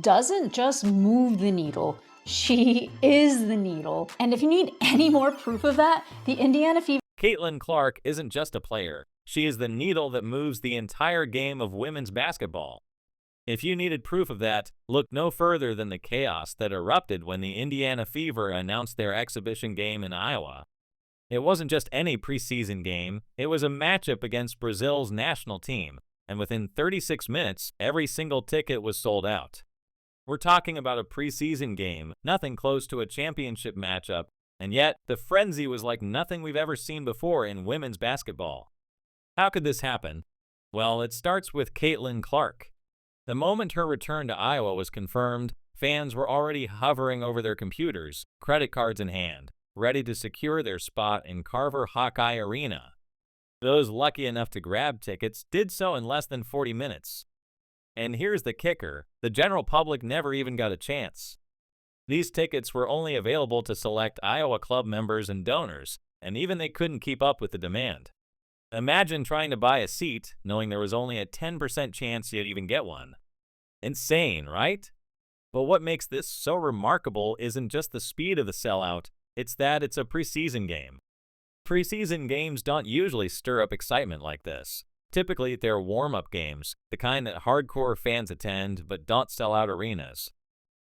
doesn't just move the needle, she is the needle. And if you need any more proof of that, the Indiana Fever. Caitlin Clark isn't just a player. She is the needle that moves the entire game of women's basketball. If you needed proof of that, look no further than the chaos that erupted when the Indiana Fever announced their exhibition game in Iowa. It wasn't just any preseason game, it was a matchup against Brazil's national team, and within 36 minutes, every single ticket was sold out. We're talking about a preseason game, nothing close to a championship matchup, and yet the frenzy was like nothing we've ever seen before in women's basketball. How could this happen? Well, it starts with Caitlin Clark. The moment her return to Iowa was confirmed, fans were already hovering over their computers, credit cards in hand, ready to secure their spot in Carver Hawkeye Arena. Those lucky enough to grab tickets did so in less than 40 minutes. And here's the kicker, the general public never even got a chance. These tickets were only available to select Iowa Club members and donors, and even they couldn't keep up with the demand. Imagine trying to buy a seat, knowing there was only a 10% chance you'd even get one. Insane, right? But what makes this so remarkable isn't just the speed of the sellout, it's that it's a preseason game. Preseason games don't usually stir up excitement like this. Typically, they're warm-up games, the kind that hardcore fans attend but don't sell out arenas.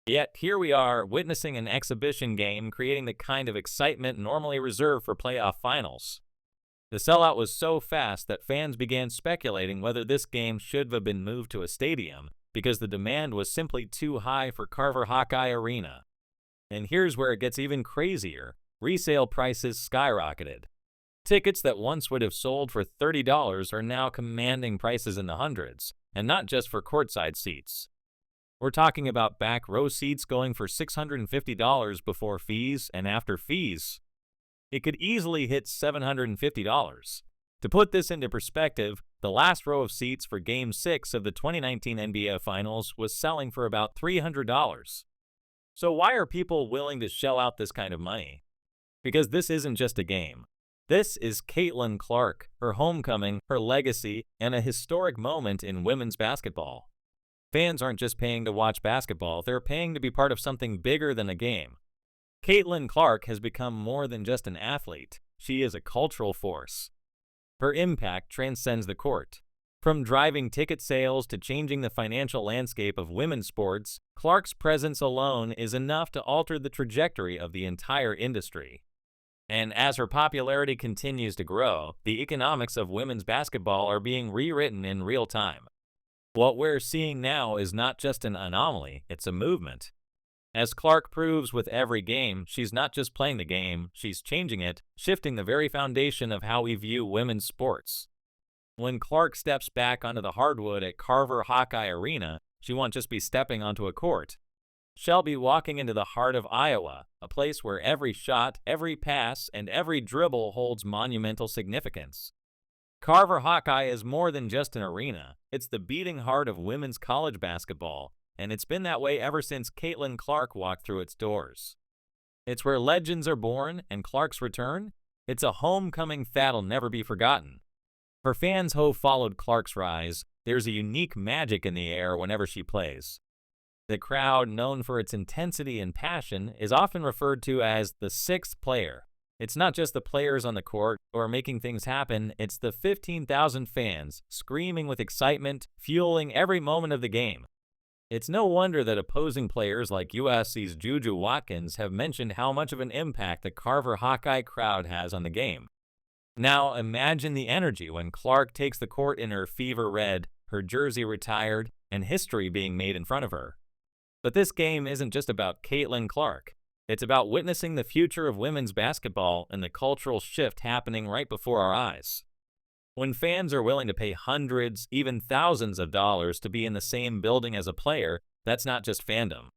Yet, here we are, witnessing an exhibition game creating the kind of excitement normally reserved for playoff finals. The sellout was so fast that fans began speculating whether this game should have been moved to a stadium because the demand was simply too high for Carver Hawkeye Arena. And here's where it gets even crazier. Resale prices skyrocketed. Tickets that once would have sold for $30 are now commanding prices in the hundreds, and not just for courtside seats. We're talking about back row seats going for $650 before fees and after fees. It could easily hit $750. To put this into perspective, the last row of seats for Game 6 of the 2019 NBA Finals was selling for about $300. So why are people willing to shell out this kind of money? Because this isn't just a game. This is Caitlin Clark, her homecoming, her legacy, and a historic moment in women's basketball. Fans aren't just paying to watch basketball, they're paying to be part of something bigger than a game. Caitlin Clark has become more than just an athlete. She is a cultural force. Her impact transcends the court. From driving ticket sales to changing the financial landscape of women's sports, Clark's presence alone is enough to alter the trajectory of the entire industry. And as her popularity continues to grow, the economics of women's basketball are being rewritten in real time. What we're seeing now is not just an anomaly, it's a movement. As Clark proves with every game, she's not just playing the game, she's changing it, shifting the very foundation of how we view women's sports. When Clark steps back onto the hardwood at Carver Hawkeye Arena, she won't just be stepping onto a court. She'll be walking into the heart of Iowa, a place where every shot, every pass, and every dribble holds monumental significance. Carver Hawkeye is more than just an arena. It's the beating heart of women's college basketball, and it's been that way ever since Caitlin Clark walked through its doors. It's where legends are born, and Clark's return? It's a homecoming that'll never be forgotten. For fans who followed Clark's rise, there's a unique magic in the air whenever she plays. The crowd, known for its intensity and passion, is often referred to as the sixth player. It's not just the players on the court or making things happen, it's the 15,000 fans screaming with excitement, fueling every moment of the game. It's no wonder that opposing players like USC's Juju Watkins have mentioned how much of an impact the Carver Hawkeye crowd has on the game. Now imagine the energy when Clark takes the court in her fever red, her jersey retired, and history being made in front of her. But this game isn't just about Caitlin Clark. It's about witnessing the future of women's basketball and the cultural shift happening right before our eyes. When fans are willing to pay hundreds, even thousands of dollars to be in the same building as a player, that's not just fandom.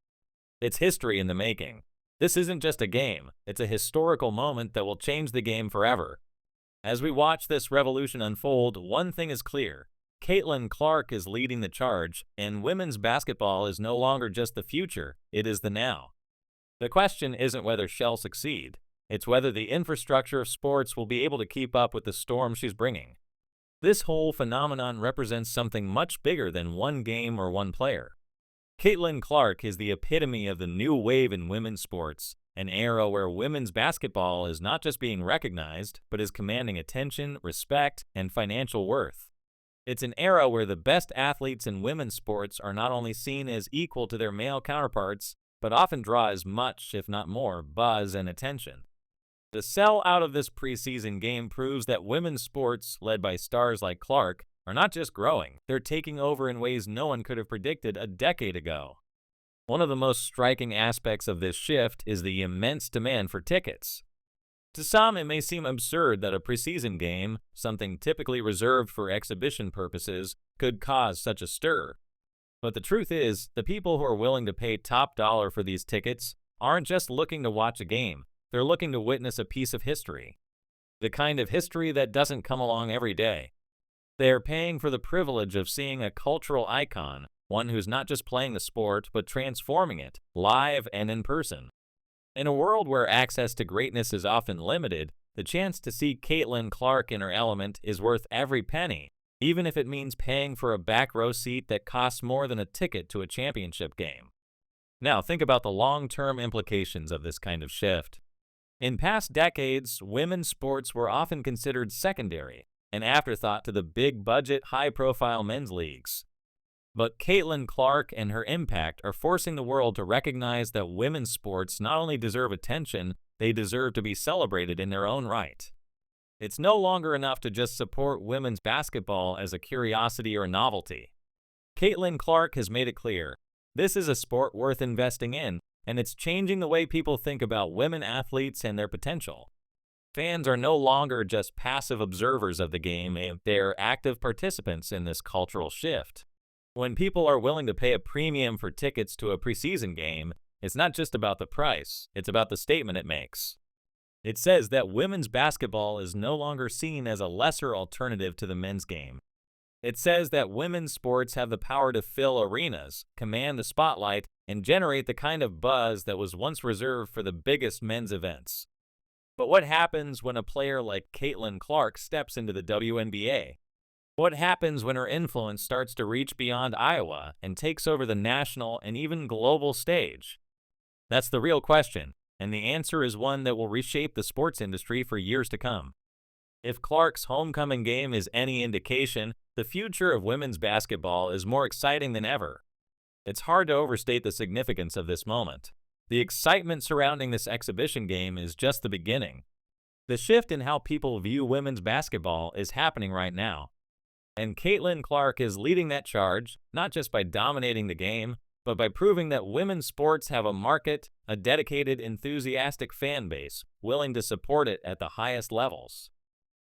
It's history in the making. This isn't just a game, it's a historical moment that will change the game forever. As we watch this revolution unfold, one thing is clear. Caitlin Clark is leading the charge, and women's basketball is no longer just the future, it is the now. The question isn't whether she'll succeed, it's whether the infrastructure of sports will be able to keep up with the storm she's bringing. This whole phenomenon represents something much bigger than one game or one player. Caitlin Clark is the epitome of the new wave in women's sports, an era where women's basketball is not just being recognized, but is commanding attention, respect, and financial worth. It's an era where the best athletes in women's sports are not only seen as equal to their male counterparts, but often draw as much, if not more, buzz and attention. The sell out of this preseason game proves that women's sports, led by stars like Clark, are not just growing, they're taking over in ways no one could have predicted a decade ago. One of the most striking aspects of this shift is the immense demand for tickets. To some, it may seem absurd that a preseason game, something typically reserved for exhibition purposes, could cause such a stir. But the truth is, the people who are willing to pay top dollar for these tickets aren't just looking to watch a game, they're looking to witness a piece of history. The kind of history that doesn't come along every day. They are paying for the privilege of seeing a cultural icon, one who's not just playing the sport, but transforming it, live and in person. In a world where access to greatness is often limited, the chance to see Caitlin Clark in her element is worth every penny, even if it means paying for a back row seat that costs more than a ticket to a championship game. Now think about the long-term implications of this kind of shift. In past decades, women's sports were often considered secondary, an afterthought to the big-budget, high-profile men's leagues. But Caitlin Clark and her impact are forcing the world to recognize that women's sports not only deserve attention, they deserve to be celebrated in their own right. It's no longer enough to just support women's basketball as a curiosity or novelty. Caitlin Clark has made it clear, this is a sport worth investing in, and it's changing the way people think about women athletes and their potential. Fans are no longer just passive observers of the game, they're active participants in this cultural shift. When people are willing to pay a premium for tickets to a preseason game, it's not just about the price, it's about the statement it makes. It says that women's basketball is no longer seen as a lesser alternative to the men's game. It says that women's sports have the power to fill arenas, command the spotlight, and generate the kind of buzz that was once reserved for the biggest men's events. But what happens when a player like Caitlin Clark steps into the WNBA? What happens when her influence starts to reach beyond Iowa and takes over the national and even global stage? That's the real question, and the answer is one that will reshape the sports industry for years to come. If Clark's homecoming game is any indication, the future of women's basketball is more exciting than ever. It's hard to overstate the significance of this moment. The excitement surrounding this exhibition game is just the beginning. The shift in how people view women's basketball is happening right now. And Caitlin Clark is leading that charge, not just by dominating the game, but by proving that women's sports have a market, a dedicated, enthusiastic fan base, willing to support it at the highest levels.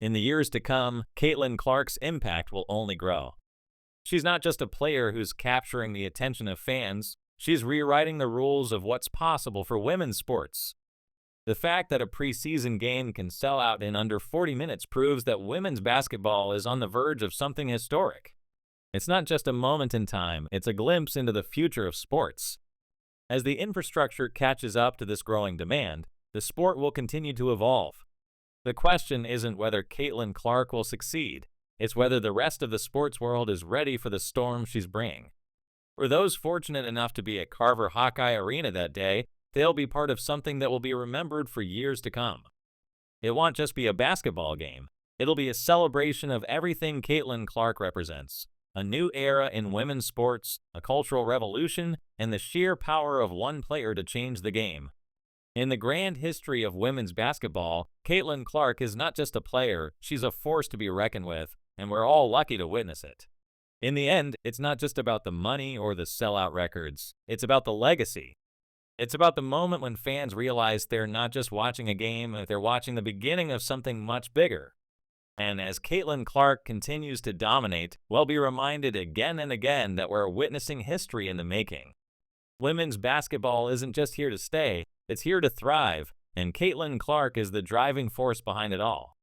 In the years to come, Caitlin Clark's impact will only grow. She's not just a player who's capturing the attention of fans, she's rewriting the rules of what's possible for women's sports. The fact that a preseason game can sell out in under 40 minutes proves that women's basketball is on the verge of something historic. It's not just a moment in time, it's a glimpse into the future of sports. As the infrastructure catches up to this growing demand, the sport will continue to evolve. The question isn't whether Caitlin Clark will succeed, it's whether the rest of the sports world is ready for the storm she's bringing. For those fortunate enough to be at Carver Hawkeye Arena that day, they'll be part of something that will be remembered for years to come. It won't just be a basketball game. It'll be a celebration of everything Caitlin Clark represents. A new era in women's sports, a cultural revolution, and the sheer power of one player to change the game. In the grand history of women's basketball, Caitlin Clark is not just a player, she's a force to be reckoned with, and we're all lucky to witness it. In the end, it's not just about the money or the sellout records. It's about the legacy. It's about the moment when fans realize they're not just watching a game, they're watching the beginning of something much bigger. And as Caitlin Clark continues to dominate, we'll be reminded again and again that we're witnessing history in the making. Women's basketball isn't just here to stay, it's here to thrive, and Caitlin Clark is the driving force behind it all.